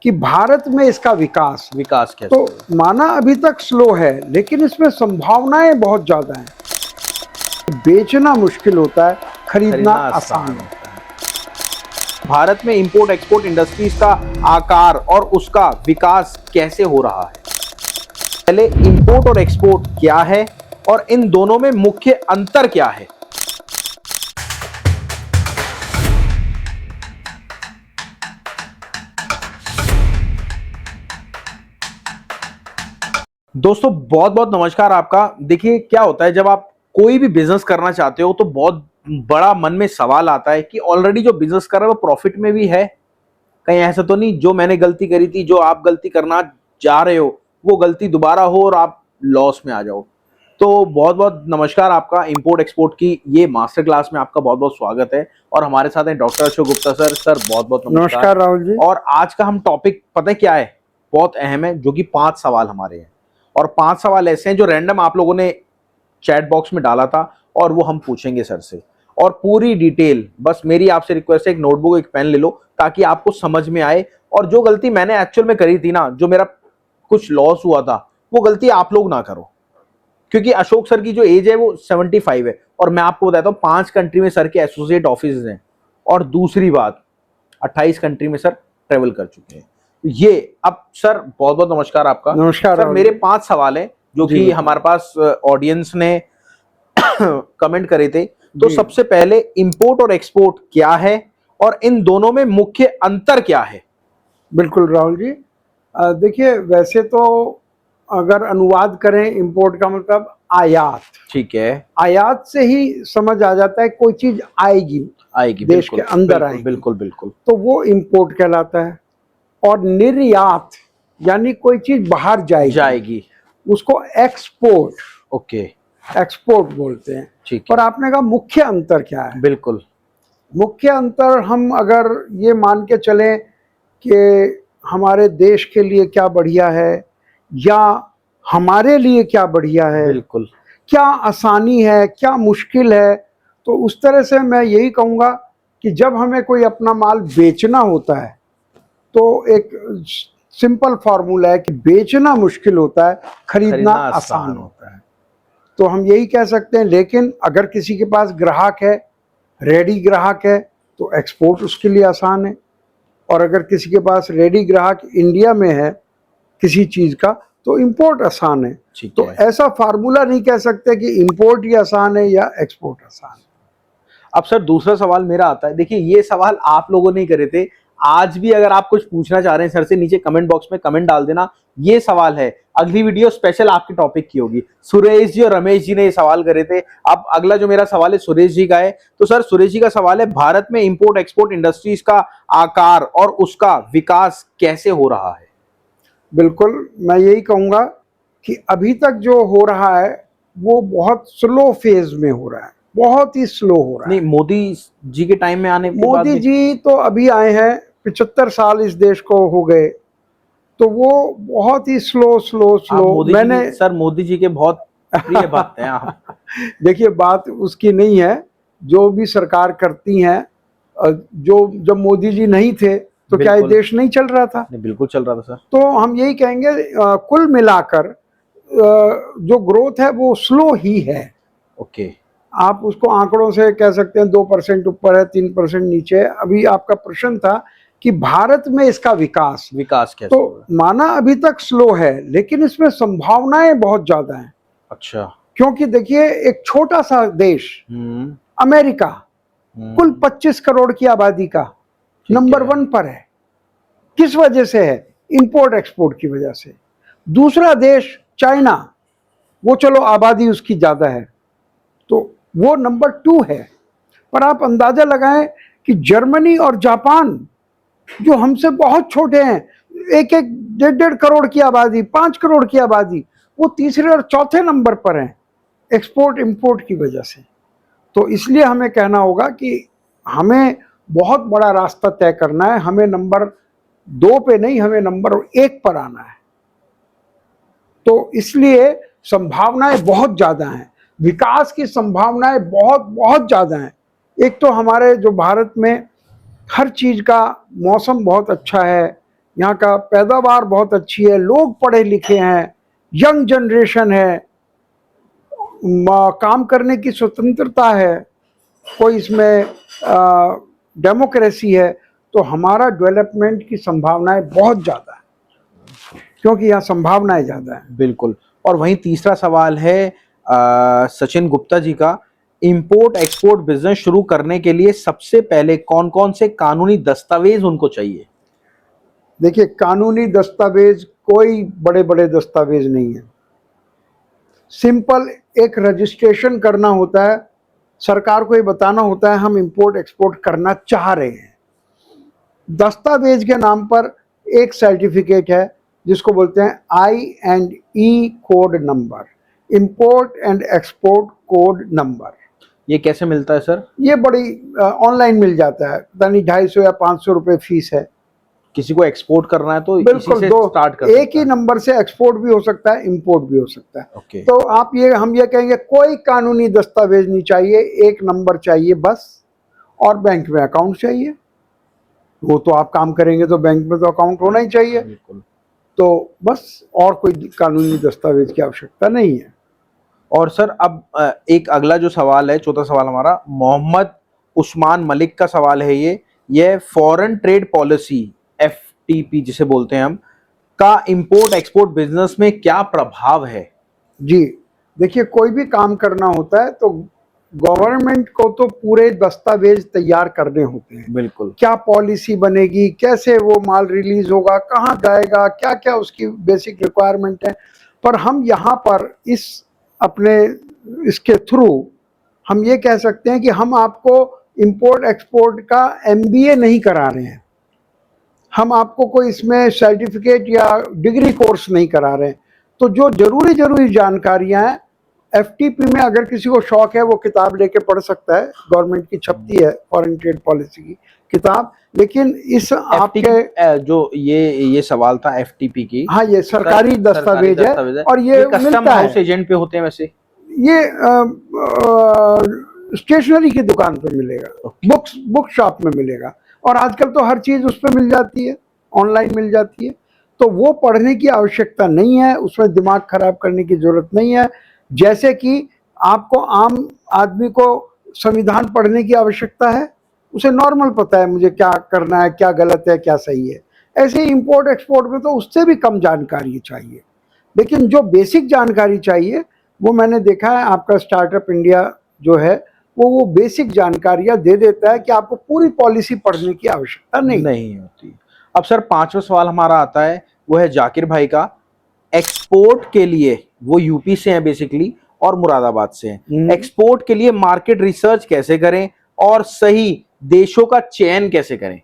कि भारत में इसका विकास विकास कैसे तो माना अभी तक स्लो है, लेकिन इसमें संभावनाएं बहुत ज्यादा हैं। बेचना मुश्किल होता है, खरीदना आसान होता है। भारत में इंपोर्ट एक्सपोर्ट इंडस्ट्रीज का आकार और उसका विकास कैसे हो रहा है? पहले इंपोर्ट और एक्सपोर्ट क्या है और इन दोनों में मुख्य अंतर क्या है? दोस्तों बहुत बहुत नमस्कार आपका। देखिए क्या होता है, जब आप कोई भी बिजनेस करना चाहते हो तो बहुत बड़ा मन में सवाल आता है कि ऑलरेडी जो बिजनेस कर रहा है वो प्रॉफिट में भी है, कहीं ऐसा तो नहीं जो मैंने गलती करी थी, जो आप गलती करना जा रहे हो वो गलती दोबारा हो और आप लॉस में आ जाओ। तो बहुत बहुत नमस्कार आपका। इंपोर्ट एक्सपोर्ट की ये मास्टर क्लास में आपका बहुत बहुत स्वागत है और हमारे साथ हैं doctor Ashok Gupta sir. Sir बहुत बहुत नमस्कार राहुल जी। और आज का हम टॉपिक पता है क्या है, बहुत अहम है, जो कि 5 सवाल हमारे हैं और 5 सवाल ऐसे हैं जो रैंडम आप लोगों ने चैट बॉक्स में डाला था और वो हम पूछेंगे सर से। और पूरी डिटेल, बस मेरी आपसे रिक्वेस्ट है, एक नोटबुक एक पेन ले लो ताकि आपको समझ में आए। और जो गलती मैंने एक्चुअल में करी थी ना, जो मेरा कुछ लॉस हुआ था, वो गलती आप लोग ना करो, क्योंकि अशोक सर की जो एज है वो 75 है और मैं आपको बताता हूँ 5 कंट्री में सर के एसोसिएट ऑफिस हैं और दूसरी बात 28 कंट्री में सर ट्रेवल कर चुके हैं। ये अब सर बहुत बहुत नमस्कार आपका। नमस्कार सर मेरे 5 सवाल हैं जो कि हमारे पास ऑडियंस ने कमेंट करे थे। तो सबसे पहले इंपोर्ट और एक्सपोर्ट क्या है और इन दोनों में मुख्य अंतर क्या है? बिल्कुल राहुल जी, देखिए वैसे तो अगर अनुवाद करें इंपोर्ट का मतलब आयात, ठीक है, आयात से ही समझ आ जाता है कोई चीज आएगी देश के अंदर आएगी, बिल्कुल बिल्कुल, तो वो इंपोर्ट कहलाता है। और निर्यात यानी कोई चीज बाहर जाएगी उसको एक्सपोर्ट, ओके, एक्सपोर्ट बोलते हैं। ठीक है। पर आपने कहा मुख्य अंतर क्या है? बिल्कुल, मुख्य अंतर हम अगर ये मान के चलें कि हमारे देश के लिए क्या बढ़िया है या हमारे लिए क्या बढ़िया है, बिल्कुल, क्या आसानी है क्या मुश्किल है, तो उस तरह से मैं यही कहूँगा कि जब हमें कोई अपना माल बेचना होता है तो एक सिंपल फार्मूला है कि बेचना मुश्किल होता है, खरीदना आसान होता है। तो हम यही कह सकते हैं। लेकिन अगर किसी के पास ग्राहक है, रेडी ग्राहक है, तो एक्सपोर्ट उसके लिए आसान है। और अगर किसी के पास रेडी ग्राहक इंडिया में है किसी चीज़ का, तो इंपोर्ट आसान है। तो ऐसा फार्मूला नहीं कह सकते कि इंपोर्ट ही आसान है या एक्सपोर्ट आसान है। अब सर दूसरा सवाल मेरा आता है। देखिए ये सवाल आप लोगों ने करे थे, आज भी अगर आप कुछ पूछना चाह रहे हैं सर से, नीचे कमेंट बॉक्स में कमेंट डाल देना। ये सवाल है, अगली वीडियो स्पेशल आपके टॉपिक की होगी। सुरेश जी और रमेश जी ने ये सवाल करे थे। अब अगला जो मेरा सवाल है सुरेश जी का है। तो सर सुरेश जी का सवाल है, भारत में इंपोर्ट एक्सपोर्ट इंडस्ट्रीज का आकार और उसका विकास कैसे हो रहा है? बिल्कुल, मैं यही कहूँगा कि अभी तक जो हो रहा है वो बहुत स्लो फेज में हो रहा है, बहुत ही स्लो हो रहा है। नहीं, मोदी जी के टाइम में आने के बाद मोदी जी तो अभी आए हैं, 75 साल इस देश को हो गए, तो वो बहुत ही स्लो। मैंने सर मोदी जी के बहुत प्रिय भक्त हैं आप। देखिए बात उसकी नहीं है, जो भी सरकार करती हैं, जो जब मोदी जी नहीं थे तो क्या ये देश नहीं चल रहा था? नहीं, बिल्कुल चल रहा था सर। तो हम यही कहेंगे कुल मिलाकर जो ग्रोथ है वो स्लो ही है। ओके, आप उसको आंकड़ों से कह सकते हैं 2% ऊपर है, 3% नीचे है। अभी आपका प्रश्न था कि भारत में इसका विकास कैसे? तो माना अभी तक स्लो है, लेकिन इसमें संभावनाएं बहुत ज्यादा हैं। अच्छा, क्योंकि देखिए एक छोटा सा देश अमेरिका कुल 25 करोड़ की आबादी का नंबर 1 पर है। किस वजह से है? इंपोर्ट एक्सपोर्ट की वजह से। दूसरा देश चाइना, वो चलो आबादी उसकी ज्यादा है तो वो नंबर 2 है। पर आप अंदाजा लगाएं कि जर्मनी और जापान जो हमसे बहुत छोटे हैं, 1-1, 1.5 करोड़ की आबादी, 5 करोड़ की आबादी, वो तीसरे और चौथे नंबर पर हैं एक्सपोर्ट इंपोर्ट की वजह से। तो इसलिए हमें कहना होगा कि हमें बहुत बड़ा रास्ता तय करना है। हमें नंबर 2 पे नहीं, हमें नंबर 1 पर आना है। तो इसलिए संभावनाएं बहुत ज्यादा हैं, विकास की संभावनाएं बहुत बहुत ज्यादा हैं। एक तो हमारे जो भारत में हर चीज का मौसम बहुत अच्छा है, यहाँ का पैदावार बहुत अच्छी है, लोग पढ़े लिखे हैं, यंग जनरेशन है, काम करने की स्वतंत्रता है, कोई इसमें डेमोक्रेसी है, तो हमारा डेवलपमेंट की संभावनाएं बहुत ज़्यादा है, क्योंकि यहाँ संभावनाएं ज़्यादा है। बिल्कुल। और वहीं तीसरा सवाल है सचिन गुप्ता जी का, इंपोर्ट एक्सपोर्ट बिजनेस शुरू करने के लिए सबसे पहले कौन कौन से कानूनी दस्तावेज उनको चाहिए? देखिए, कानूनी दस्तावेज कोई बड़े बड़े दस्तावेज नहीं है, सिंपल एक रजिस्ट्रेशन करना होता है, सरकार को ये बताना होता है हम इंपोर्ट एक्सपोर्ट करना चाह रहे हैं। दस्तावेज के नाम पर एक सर्टिफिकेट है जिसको बोलते हैं I&E code number, import and export code number. ये कैसे मिलता है सर? ये बड़ी ऑनलाइन मिल जाता है, पता नहीं 250 या 500 रुपये फीस है। किसी को एक्सपोर्ट करना है तो बिल्कुल, इसी से दो स्टार्ट कर एक ही नंबर से एक्सपोर्ट भी हो सकता है, इंपोर्ट भी हो सकता है। ओके। तो आप हम ये कहेंगे कोई कानूनी दस्तावेज नहीं चाहिए, एक नंबर चाहिए बस, और बैंक में अकाउंट चाहिए। वो तो आप काम करेंगे तो बैंक में तो अकाउंट होना ही चाहिए। बिल्कुल। तो बस, और कोई कानूनी दस्तावेज की आवश्यकता नहीं है। और सर अब एक अगला जो सवाल है, चौथा सवाल हमारा, मोहम्मद उस्मान मलिक का सवाल है ये फॉरेन ट्रेड पॉलिसी FTP जिसे बोलते हैं हम, का इंपोर्ट एक्सपोर्ट बिजनेस में क्या प्रभाव है? जी देखिए, कोई भी काम करना होता है तो गवर्नमेंट को तो पूरे दस्तावेज तैयार करने होते हैं। बिल्कुल। क्या पॉलिसी बनेगी, कैसे वो माल रिलीज होगा, कहाँ जाएगा, क्या क्या उसकी बेसिक रिक्वायरमेंट है। पर हम यहाँ पर इसके थ्रू हम ये कह सकते हैं कि हम आपको इंपोर्ट एक्सपोर्ट का MBA नहीं करा रहे हैं, हम आपको कोई इसमें सर्टिफिकेट या डिग्री कोर्स नहीं करा रहे हैं। तो जो जरूरी जानकारियां हैं, FTP में अगर किसी को शौक है वो किताब लेके पढ़ सकता है, गवर्नमेंट की छपती है फॉरेन ट्रेड पॉलिसी की किताब। लेकिन इस आपके जो ये सवाल था FTP की, हाँ, ये सरकारी दस्तावेज है और ये कस्टम हाउस एजेंट पे होते हैं वैसे। ये स्टेशनरी की दुकान पे मिलेगा, बुक शॉप में मिलेगा, और आजकल तो हर चीज उस पर मिल जाती है, ऑनलाइन मिल जाती है। तो वो पढ़ने की आवश्यकता नहीं है, उसमें दिमाग खराब करने की जरूरत नहीं है। जैसे कि आपको आम आदमी को संविधान पढ़ने की आवश्यकता है, उसे नॉर्मल पता है मुझे क्या करना है, क्या गलत है, क्या सही है। ऐसे ही इंपोर्ट एक्सपोर्ट में तो उससे भी कम जानकारी चाहिए, लेकिन जो बेसिक जानकारी चाहिए वो मैंने देखा है आपका स्टार्टअप इंडिया जो है वो बेसिक जानकारियां दे देता है कि आपको पूरी पॉलिसी पढ़ने की आवश्यकता नहीं होती। अब सर पांचवा सवाल हमारा आता है, वो है जाकिर भाई का, एक्सपोर्ट के लिए, वो यूपी से हैं बेसिकली और मुरादाबाद से हैं, एक्सपोर्ट के लिए मार्केट रिसर्च कैसे करें और सही देशों का चयन कैसे करें?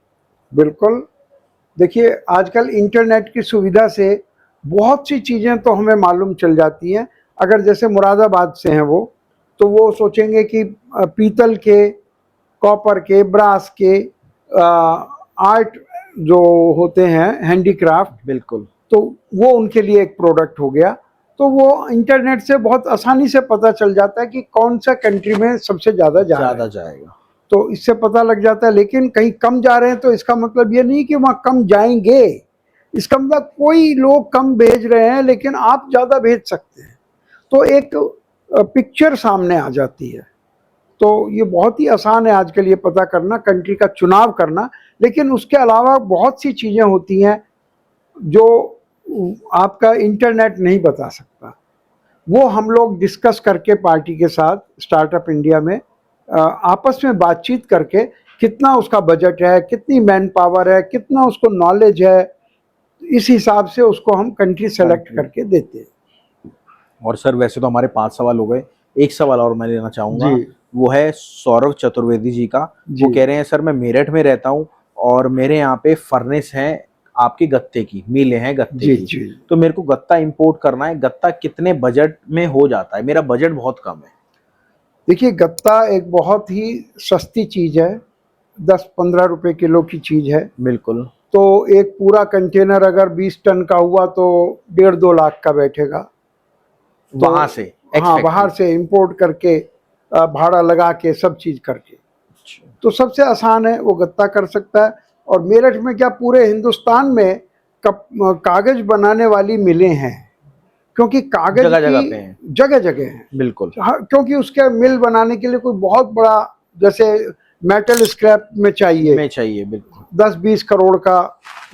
बिल्कुल, देखिए आजकल इंटरनेट की सुविधा से बहुत सी चीजें तो हमें मालूम चल जाती हैं। अगर जैसे मुरादाबाद से हैं वो, तो वो सोचेंगे कि पीतल के, कॉपर के, ब्रास के आर्ट जो होते हैं, हैंडीक्राफ्ट, बिल्कुल, तो वो उनके लिए एक प्रोडक्ट हो गया। तो वो इंटरनेट से बहुत आसानी से पता चल जाता है कि कौन सा कंट्री में सबसे ज़्यादा जाएगा, तो इससे पता लग जाता है। लेकिन कहीं कम जा रहे हैं तो इसका मतलब ये नहीं कि वहाँ कम जाएंगे, इसका मतलब कोई लोग कम भेज रहे हैं लेकिन आप ज़्यादा भेज सकते हैं, तो एक पिक्चर सामने आ जाती है। तो ये बहुत ही आसान है आजकल ये पता करना, कंट्री का चुनाव करना। लेकिन उसके अलावा बहुत सी चीज़ें होती हैं जो आपका इंटरनेट नहीं बता सकता, वो हम लोग डिस्कस करके पार्टी के साथ स्टार्टअप इंडिया में आपस में बातचीत करके, कितना उसका बजट है, कितनी मैन पावर है, कितना उसको नॉलेज है, इस हिसाब से उसको हम कंट्री सेलेक्ट करके देते हैं। और सर वैसे तो हमारे 5 सवाल हो गए, एक सवाल और मैं लेना चाहूँगा, वो है सौरभ चतुर्वेदी जी का। वो कह रहे हैं सर मैं मेरठ में रहता हूँ और मेरे यहाँ पे फर्नेस है आपके गत्ते की, मिलें हैं गत्ते की, तो मेरे को गत्ता इंपोर्ट करना है, गत्ता कितने बजट में हो जाता है? मेरा बजट बहुत कम है। देखिए, गत्ता एक बहुत ही सस्ती चीज़ है, 10-15 रुपए किलो की चीज़ है। बिल्कुल। तो एक पूरा कंटेनर अगर 20 टन का हुआ तो 1.5-2 लाख का बैठेगा। तो वहां से, हाँ, बाहर से इंपोर्ट करके, भाड़ा लगा के, सब चीज़ करके, तो सबसे आसान है वो गत्ता कर सकता है। और मेरठ में क्या, पूरे हिंदुस्तान में कागज बनाने वाली मिलें हैं, क्योंकि कागज जगह-जगह की पे हैं। जगह-जगह हैं। बिल्कुल। हाँ, क्योंकि उसके मिल बनाने के लिए कोई बहुत बड़ा, जैसे मेटल स्क्रैप में चाहिए बिल्कुल 10-20 करोड़ का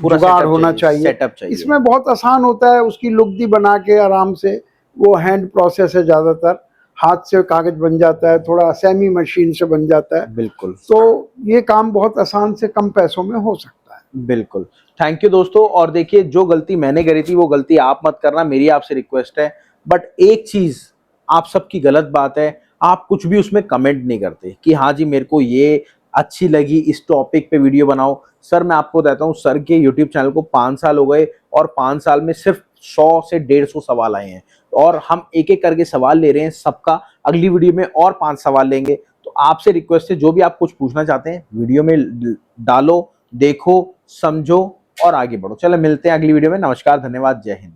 पूरा जुगाड़ सेटअप होना चाहिए, चाहिए। सेटअप चाहिए। इसमें बहुत आसान होता है, उसकी लुगदी बना के आराम से, वो हैंड प्रोसेस है, ज़्यादातर हाथ से कागज बन जाता है, थोड़ा सेमी मशीन से बन जाता है। बिल्कुल तो ये काम बहुत आसान से कम पैसों में हो सकता है। बिल्कुल। थैंक यू दोस्तों। और देखिए, जो गलती मैंने करी थी वो गलती आप मत करना, मेरी आपसे रिक्वेस्ट है। बट एक चीज आप सबकी गलत बात है, आप कुछ भी उसमें कमेंट नहीं करते कि हाँ जी मेरे को ये अच्छी लगी, इस टॉपिक पे वीडियो बनाओ। सर मैं आपको बताता हूँ, सर के यूट्यूब चैनल को 5 साल हो गए और 5 साल में सिर्फ 100 से 150 सवाल आए हैं और हम एक एक करके सवाल ले रहे हैं सबका। अगली वीडियो में और 5 सवाल लेंगे। तो आपसे रिक्वेस्ट है, जो भी आप कुछ पूछना चाहते हैं वीडियो में डालो, देखो, समझो और आगे बढ़ो। चलो मिलते हैं अगली वीडियो में। नमस्कार, धन्यवाद, जय हिंद।